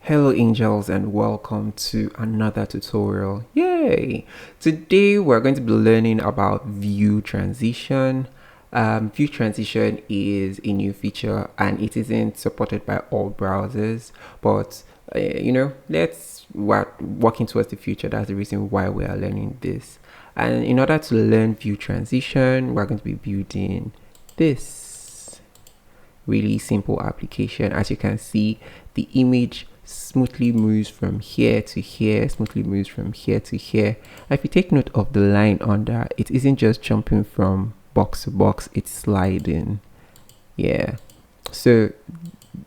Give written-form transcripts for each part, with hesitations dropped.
Hello angels and welcome to another tutorial. Yay! Today we're going to be learning about view transition. View transition is a new feature and it isn't supported by all browsers, but we're working towards the future. That's the reason why we are learning this. And in order to learn view transition, we're going to be building this really simple application. As you can see, the image smoothly moves from here to here, smoothly moves from here to here. If you take note of the line under, it isn't just jumping from box to box, it's sliding. Yeah, so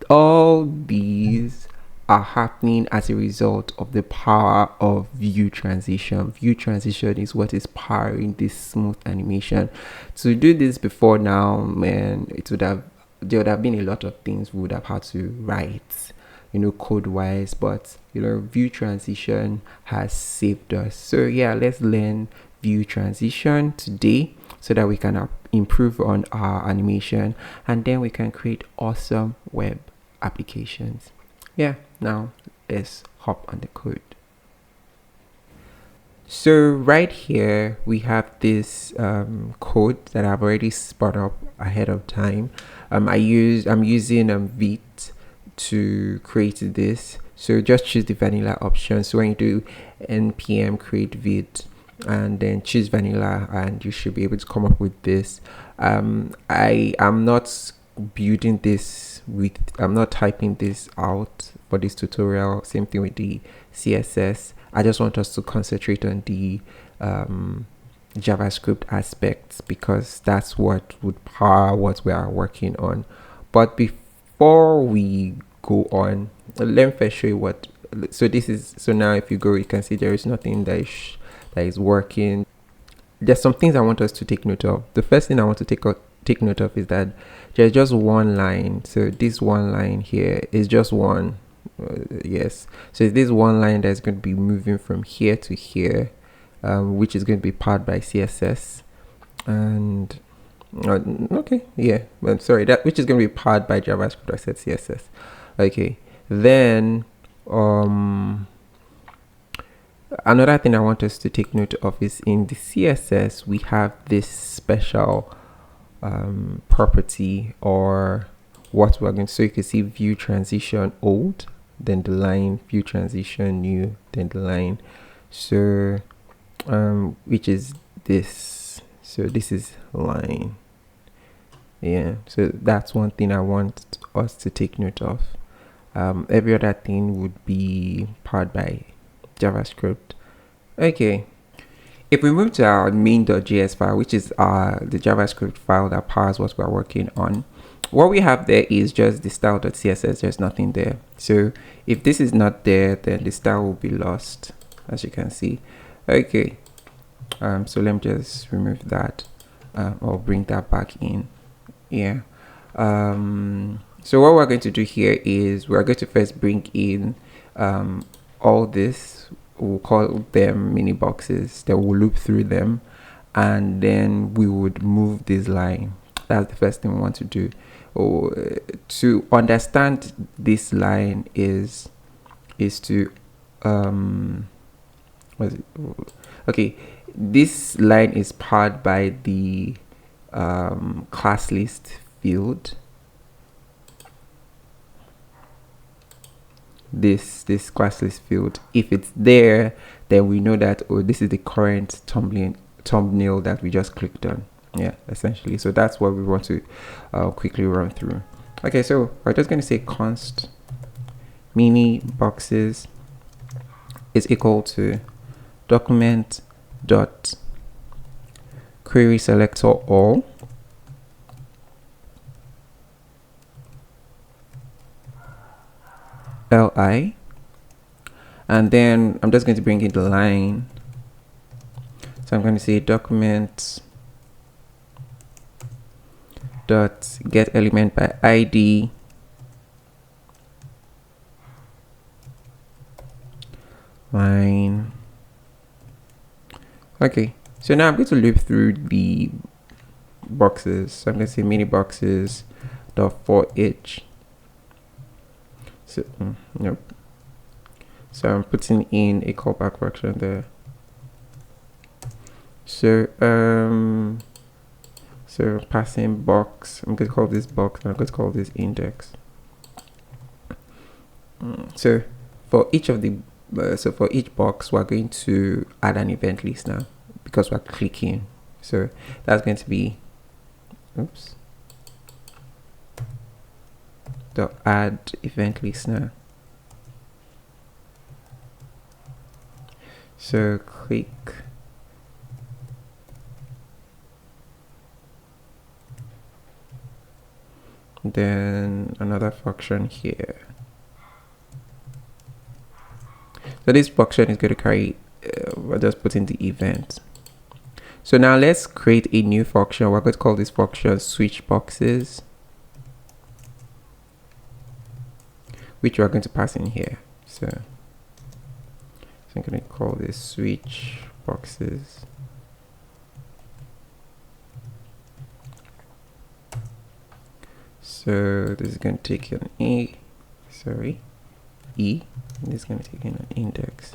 all these are happening as a result of the power of view transition. View transition is what is powering this smooth animation. To do this before now, man, there would have been a lot of things we would have had to write, code wise, but view transition has saved us. So yeah, let's learn view transition today so that we can improve on our animation and then we can create awesome web applications. Yeah, now let's hop on the code. So right here we have this code that I've already spun up ahead of time. I'm using Vite to create this. So just choose the vanilla option. So when you do npm create Vite and then choose vanilla, and you should be able to come up with this. I am not building this I'm not typing this out for this tutorial. Same thing with the CSS. I just want us to concentrate on the JavaScript aspects because that's what would power what we are working on. But before we go on, let me first show you what. So now if you go, you can see there is nothing that is working. There's some things I want us to take note of. The first thing I want to take note of is that there's just one line. So this one line here is just one. Yes, so this one line that's going to be moving from here to here, which is going to be powered by CSS, and okay, yeah, I'm sorry, that which is going to be powered by JavaScript. I said CSS. Okay, then another thing I want us to take note of is in the CSS we have this special property, or what we're going to, so you can see view transition old, then the line, view transition new, then the line. So which is this. So this is line. Yeah, so that's one thing I want us to take note of. Every other thing would be powered by JavaScript. Okay, if we move to our main.js file, which is the JavaScript file that powers what we're working on, what we have there is just the style.css. There's nothing there. So if this is not there, then the style will be lost, as you can see. Okay, so let me just remove that or bring that back in. Yeah. So what we're going to do here is we're going to first bring in all this. We'll call them mini boxes, then we'll loop through them, and then we would move this line. That's the first thing we want to do. To understand this line is to okay, this line is powered by the class list field. This class list field, if it's there, then we know that, oh, this is the current thumbnail that we just clicked on. Yeah, essentially. So that's what we want to quickly run through. Okay, so we're just going to say const mini boxes is equal to document dot query selector all li, and then I'm just going to bring in the line. So I'm going to say document dot get element by id line. Okay, so now I'm going to loop through the boxes. So I'm going to say mini boxes dot for each. So nope. So I'm putting in a callback function there. So so passing box, I'm going to call this box and I'm going to call this index. So for each of the for each box we're going to add an event list now because we're clicking. So that's going to be the add event list now. So click, then another function here. So this function is going to carry, we're just putting the event. So now let's create a new function. We're going to call this function switch boxes, which we're going to pass in here. So I'm going to call this switch boxes. So this is going to take an E, and this is going to take in an index.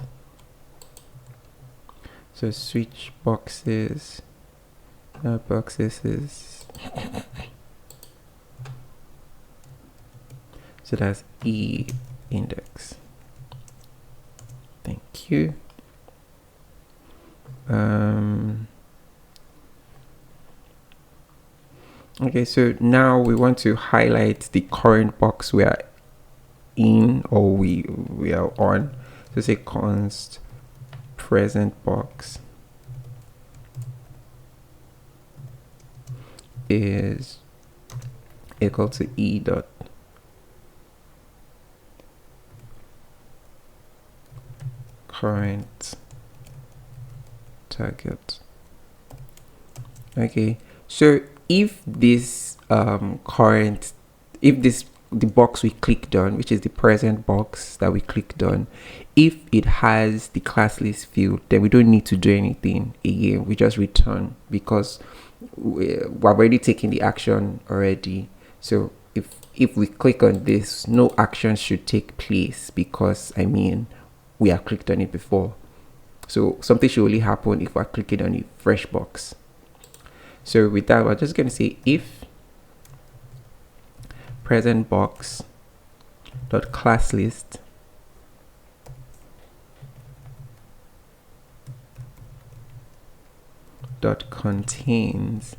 So switch boxes, boxes is, so that's E index. Thank you. Okay, so now we want to highlight the current box we are in or we are on. So say const present box is equal to E dot current target. Okay, so if this the box we clicked on, which is the present box that we clicked on, if it has the class list field, then we don't need to do anything again. We just return because we're already taking the action already. So if we click on this, no action should take place because we have clicked on it before. So something should only happen if we're clicking on a fresh box. So with that, we're just going to say if present box dot class list dot contains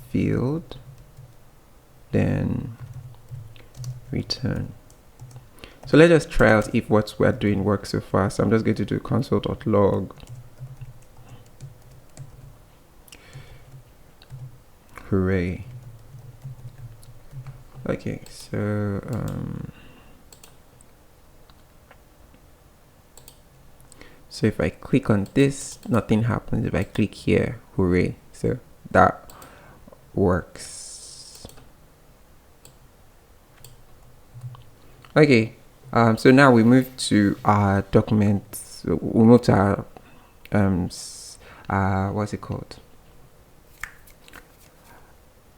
field, then return. So let's just try out if what we're doing works so far. So I'm just going to do console.log. Hooray. Okay, so so if I click on this, nothing happens. If I click here, hooray. So that works. Okay, so now we move to our documents. So we move to our what's it called?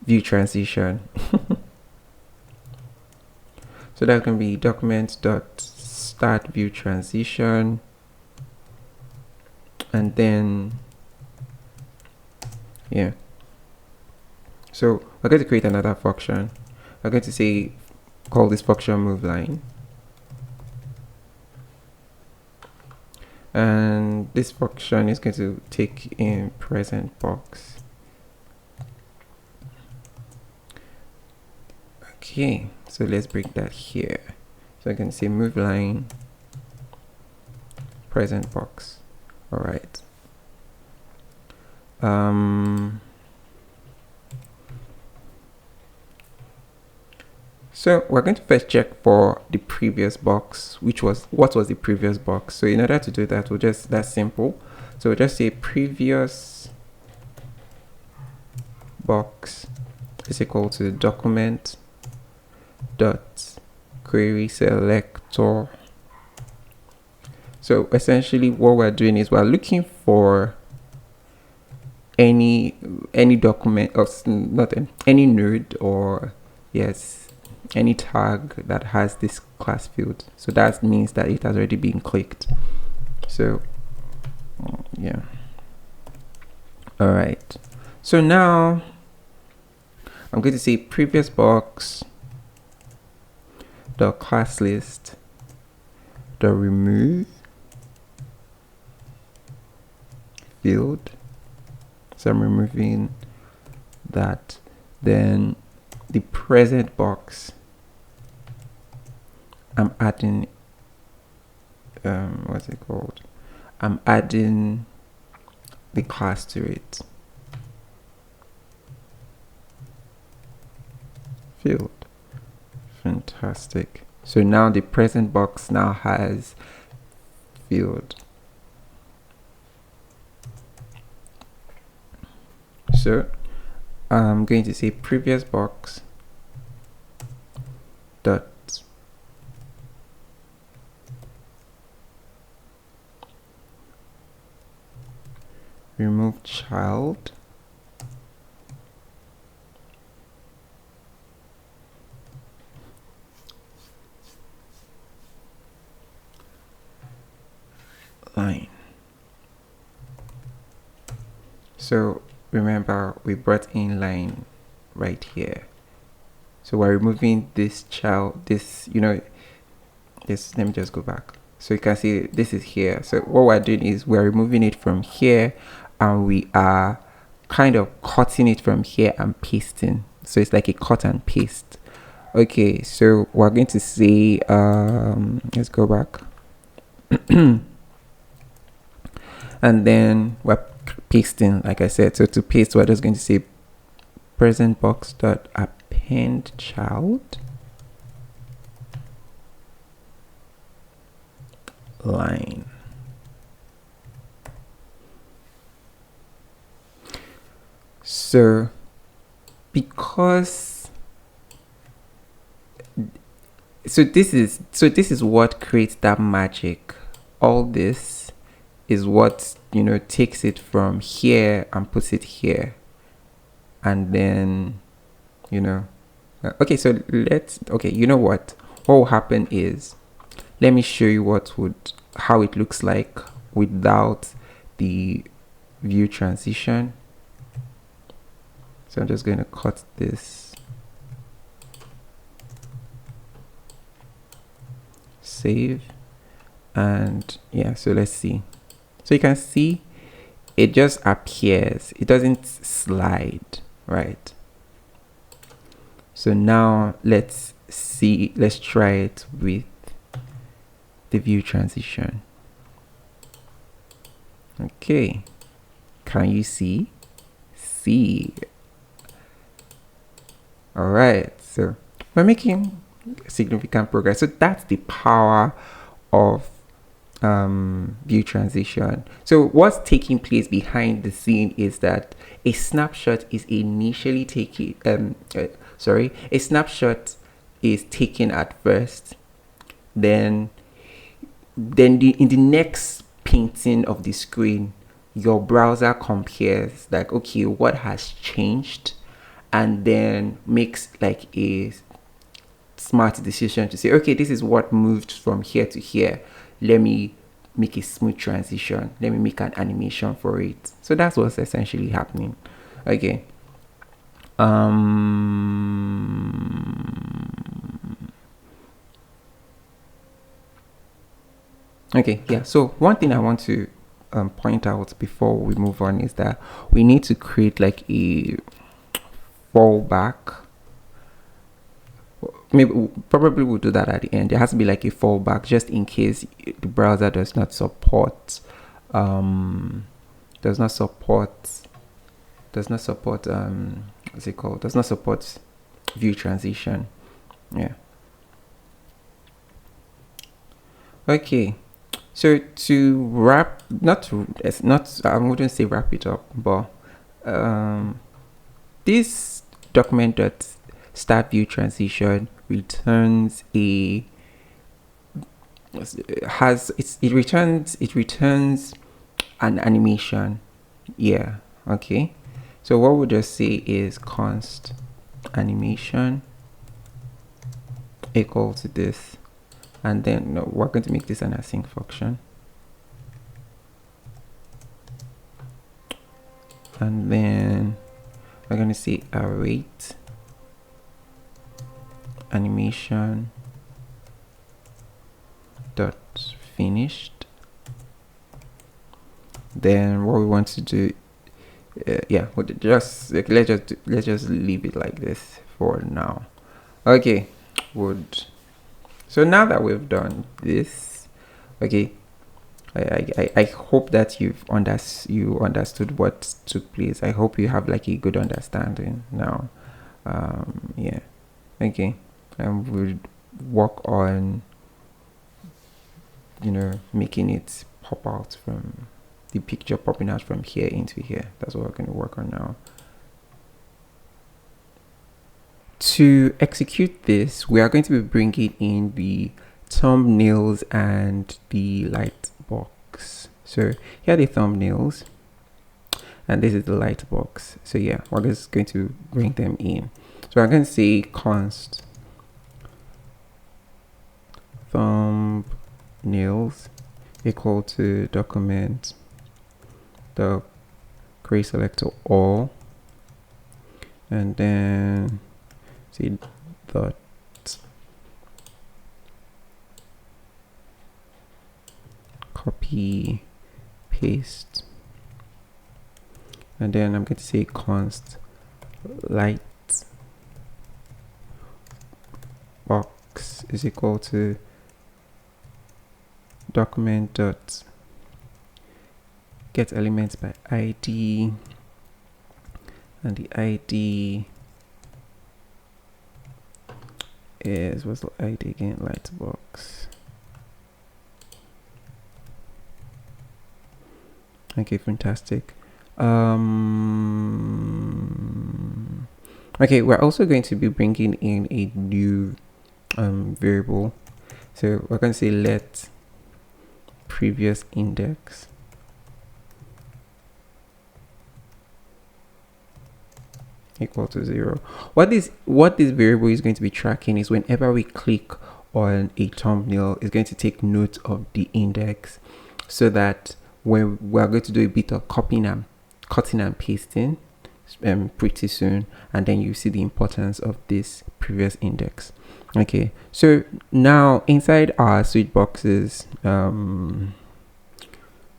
View transition. So that can be document.start view transition, and then yeah. So we're going to create another function. We're going to say call this function move line, and this function is going to take in present box. Okay, so let's break that here. So I can say move line present box. All right. So we're going to first check for the previous box, which was what was the previous box. So in order to do that, that's simple. So we'll just say previous box is equal to document dot query selector. So essentially what we're doing is we're looking for any document or not any node, or yes, any tag that has this class field. So that means that it has already been clicked. So yeah. All right. So now I'm going to say previous box dot class list dot remove field. So I'm removing that. Then the present box, I'm adding what's it called? I'm adding the class to it. Field. Fantastic. So now the present box now has field. So I'm going to say previous box dot remove child line. So remember, we brought in line right here. So we're removing this child, this, you know, this, let me just go back. So you can see this is here. So what we're doing is we're removing it from here, and we are kind of cutting it from here and pasting. So it's like a cut and paste. Okay, so we're going to say, let's go back. And then we're pasting, like I said. So to paste, we're just going to say present box dot append child line. So because this is what creates that magic. All this is what, you know, takes it from here and puts it here. And then, you know, okay, so you know what will happen is, let me show you how it looks like without the view transition. So I'm just going to cut this, save, and yeah, so let's see. So you can see it just appears, it doesn't slide, right? So now let's try it with the view transition. Okay, can you see? All right, so we're making significant progress. So that's the power of view transition. So what's taking place behind the scene is that a snapshot is initially taken a snapshot is taken at first, then in the next painting of the screen, your browser compares, like, okay, what has changed, and then makes like a smart decision to say, okay, this is what moved from here to here. Let me make a smooth transition. Let me make an animation for it. So that's what's essentially happening. Okay. Okay, yeah. So one thing I want to point out before we move on is that we need to create like a fallback. Probably we'll do that at the end. There has to be like a fallback just in case the browser does not support what's it called, does not support view transition. Yeah. Okay, so to wrap, I wouldn't say wrap it up, but this document dot start view transition returns it returns an animation. Yeah. Okay, so what we'll just say is const animation equal to this, and then no, we're going to make this an async function, and then we're going to say await animation dot finished. Then what we want to do, yeah, let's just leave it like this for now. Okay, good. So now that we've done this, okay, I hope that you understood what took place. I hope you have like a good understanding now. Yeah, okay, and we'll work on, you know, making it pop out from the picture, popping out from here into here. That's what we're going to work on now. To execute this, we are going to be bringing in the thumbnails and the lightbox. So here are the thumbnails, and this is the lightbox. So yeah, we're just going to bring them in. So I'm going to say const thumbnails equal to document the query selector all, and then say dot copy paste, and then I'm going to say const light box is equal to document dot get elements by ID, and the ID is, what's the ID again? Lightbox. Okay, fantastic. Okay, we're also going to be bringing in a new variable. So we're going to say let previous index equal to 0. What this variable is going to be tracking is whenever we click on a thumbnail, it's going to take note of the index, so that when we're going to do a bit of cutting and pasting pretty soon, and then you see the importance of this previous index. Okay, so now inside our switch boxes,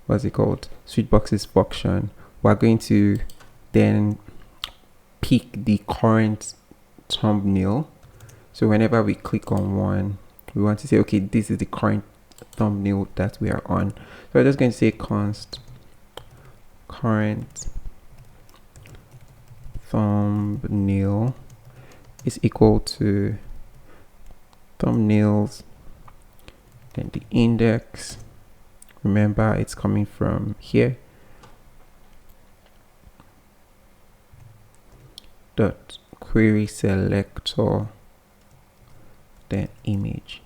what's it called, switch boxes function, we're going to then pick the current thumbnail. So whenever we click on one, we want to say, okay, this is the current thumbnail that we are on. So I'm just going to say const current thumbnail is equal to thumbnails, then the index, remember it's coming from here, dot query selector, then image.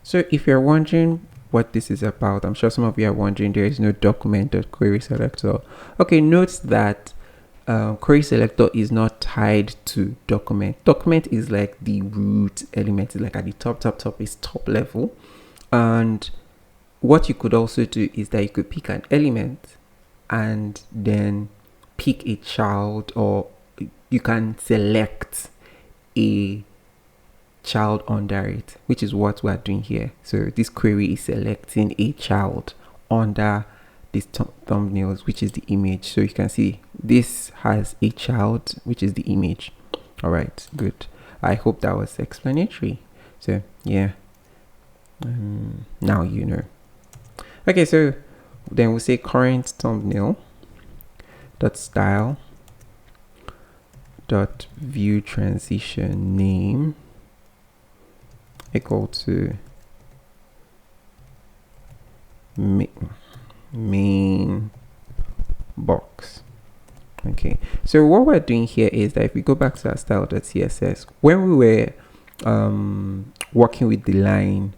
So if you're wondering what this is about, I'm sure some of you are wondering, there is no document.query selector. Okay, note that query selector is not tied to document. Document is like the root element, is like at the top is top level. And what you could also do is that you could pick an element and then pick a child, or you can select a child under it, which is what we're doing here. So this query is selecting a child under these thumbnails, which is the image. So you can see this has a child, which is the image. All right, good. I hope that was explanatory. So yeah, now you know. Okay, so then we'll say current thumbnail dot style dot view transition name equal to main box. Okay, so what we're doing here is that if we go back to our style.css, when we were working with the line,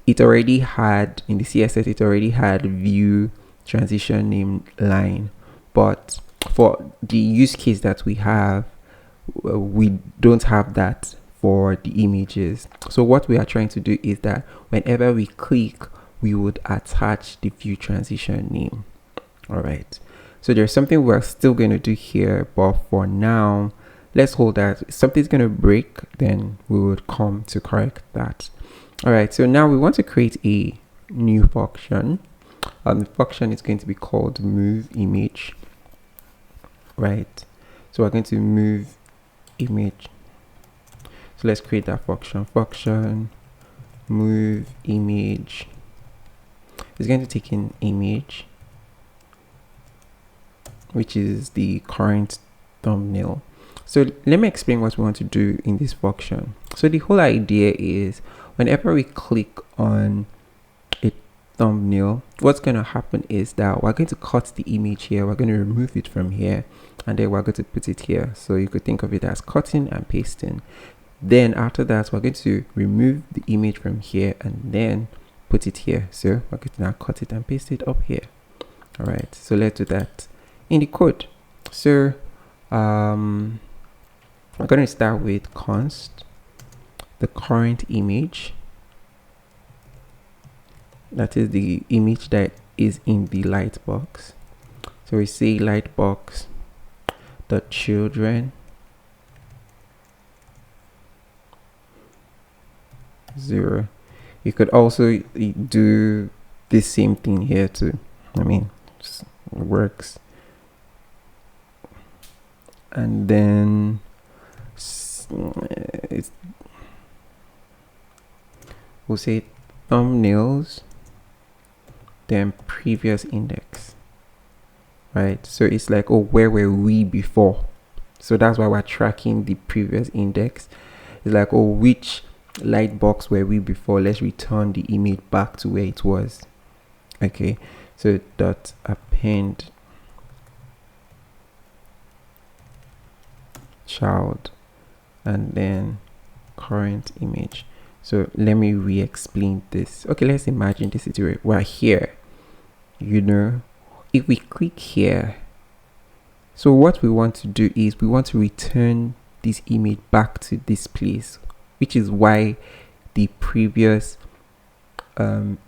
it already had, in the CSS, it already had view transition name line. But for the use case that we have, we don't have that for the images. So what we are trying to do is that whenever we click, we would attach the view transition name. All right, so there's something we're still going to do here, but for now, let's hold that. If something's going to break, then we would come to correct that. All right, so now we want to create a new function. The function is going to be called move image. Right, so we're going to move image. So let's create that function move image. It's going to take an image, which is the current thumbnail. So let me explain what we want to do in this function. So the whole idea is whenever we click on a thumbnail, what's going to happen is that we're going to cut the image here, we're going to remove it from here, and then we're going to put it here. So you could think of it as cutting and pasting. Then after that, we're going to remove the image from here and then put it here. So we're going to now cut it and paste it up here. All right, so let's do that in the code. So I'm going to start with const the current image, that is the image that is in the lightbox. So we say lightbox dot children 0. You could also do the same thing here too. I mean, it works. And then we'll say thumbnails, then previous index. Right, so it's like, oh, where were we before? So that's why we're tracking the previous index. It's like, oh, which lightbox were we before? Let's return the image back to where it was. Okay, so dot append child and then current image. So let me re-explain this. Okay, let's imagine this is where we're here. You know, if we click here, so what we want to do is we want to return this image back to this place, which is why the previous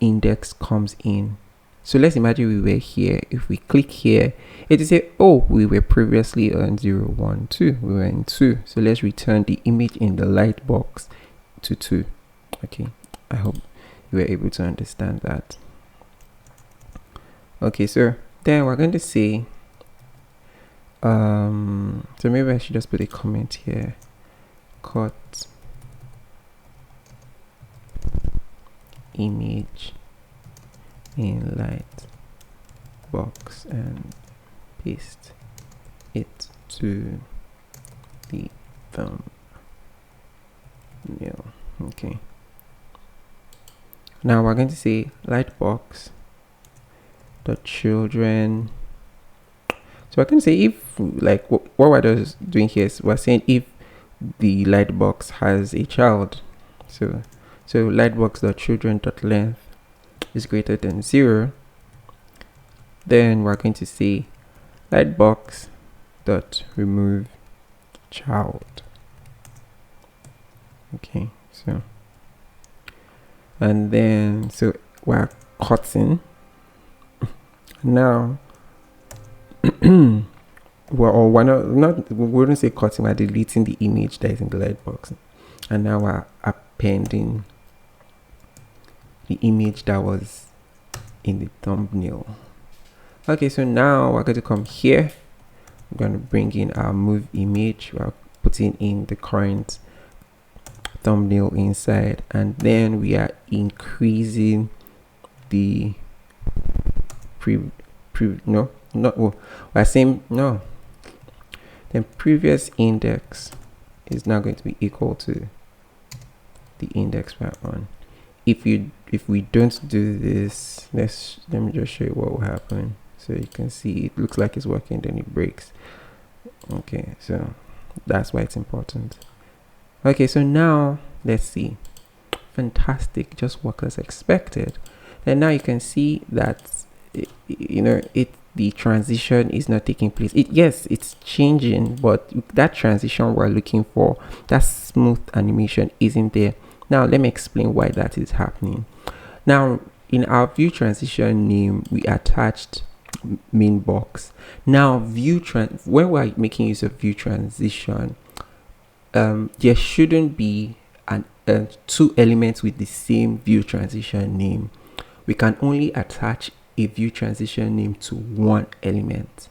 index comes in. So let's imagine we were here. If we click here, it will say, oh, we were previously on 0, 1, 2. We were in 2. So let's return the image in the lightbox to 2. Okay, I hope you were able to understand that. Okay, so then we're going to say, so maybe I should just put a comment here. Cut image in lightbox and paste it to the thumbnail. Okay. Now we're going to say lightbox dot children. So I can say if, like, what we're just doing here is we're saying if the lightbox has a child. So lightbox dot children dot length is greater than 0. Then we're going to say lightbox dot remove child. Okay, so and then so we're cutting now. Well, why not we wouldn't say cutting, we're deleting the image that is in the lightbox, and now we're appending the image that was in the thumbnail. Okay, so now we're going to come here. I'm going to bring in our move image. We're putting in the current thumbnail inside, and then we are increasing the then previous index is now going to be equal to the index we're on. If we don't do this, let me just show you what will happen. So you can see it looks like it's working, then it breaks. Okay, so that's why it's important. Okay, so now let's see. Fantastic, just worked as expected. And now you can see that it the transition is not taking place. Yes, it's changing, but that transition we're looking for, that smooth animation, isn't there. Now let me explain why that is happening. Now in our view transition name, we attached main box. Now when we're making use of view transition, there shouldn't be two elements with the same view transition name. We can only attach a view transition name to one element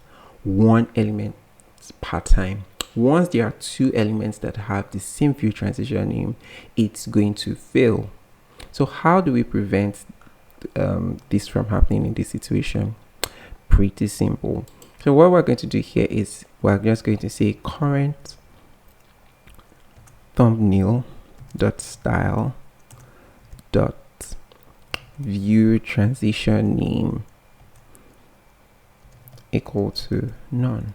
per time. Once there are two elements that have the same view transition name, it's going to fail. So how do we prevent this from happening in this situation? Pretty simple. So what we're going to do here is we're just going to say current thumbnail dot style dot view transition name equal to none,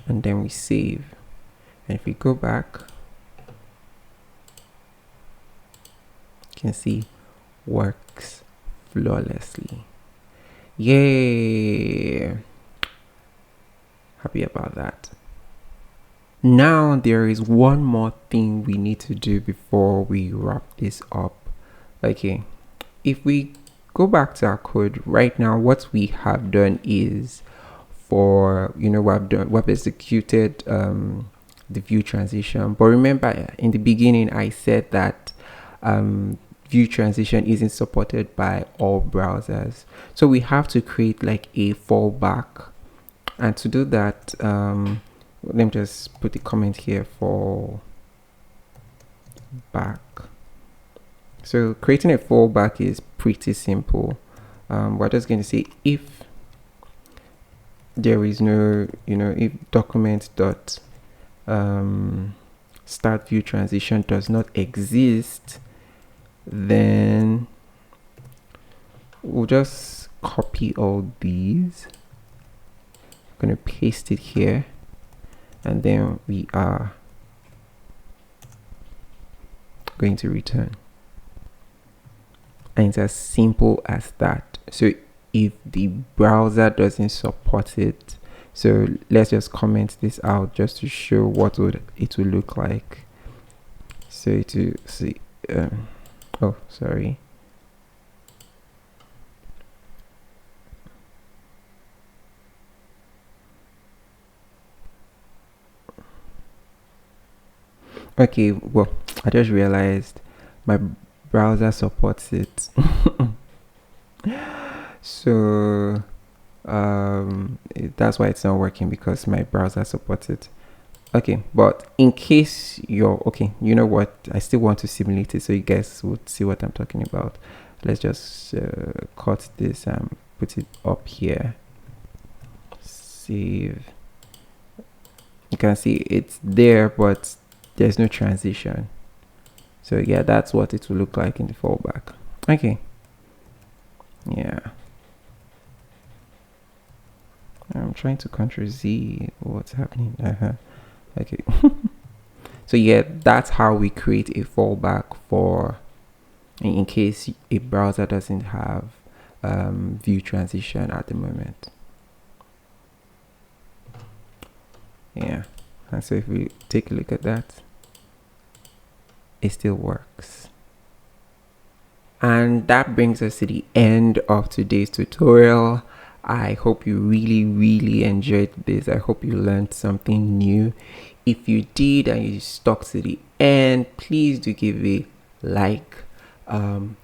and then we save. And if we go back, you can see works flawlessly. Yay, happy about that. Now there is one more thing we need to do before we wrap this up. Okay, if we go back to our code right now, what we have done is we've executed the view transition. But remember, in the beginning I said that view transition isn't supported by all browsers, so we have to create like a fallback. And to do that, let me just put the comment here for back. So creating a fallback is pretty simple. We're just going to say if there is no, if document dot start view transition does not exist, then we'll just copy all these. I'm going to paste it here, and then we are going to return. And it's as simple as that. So if the browser doesn't support it, so let's just comment this out just to show what it would look like. So to see, oh sorry, okay, well, I just realized my browser supports it. So that's why it's not working, because my browser supports it. Okay, but in case you're okay, you know what, I still want to simulate it so you guys would see what I'm talking about. Let's just cut this and put it up here. Save. You can see it's there, but there's no transition. So yeah, that's what it will look like in the fallback. Okay, yeah, I'm trying to Ctrl Z what's happening. Okay. So yeah, that's how we create a fallback for in case a browser doesn't have view transition at the moment. Yeah, and so if we take a look at that, it still works. And that brings us to the end of today's tutorial. I hope you really enjoyed this. I hope you learned something new. If you did and you stuck to the end, please do give a like,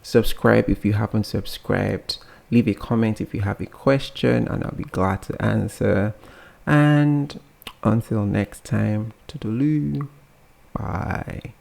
subscribe if you haven't subscribed, leave a comment if you have a question, and I'll be glad to answer. And until next time, toodaloo, bye.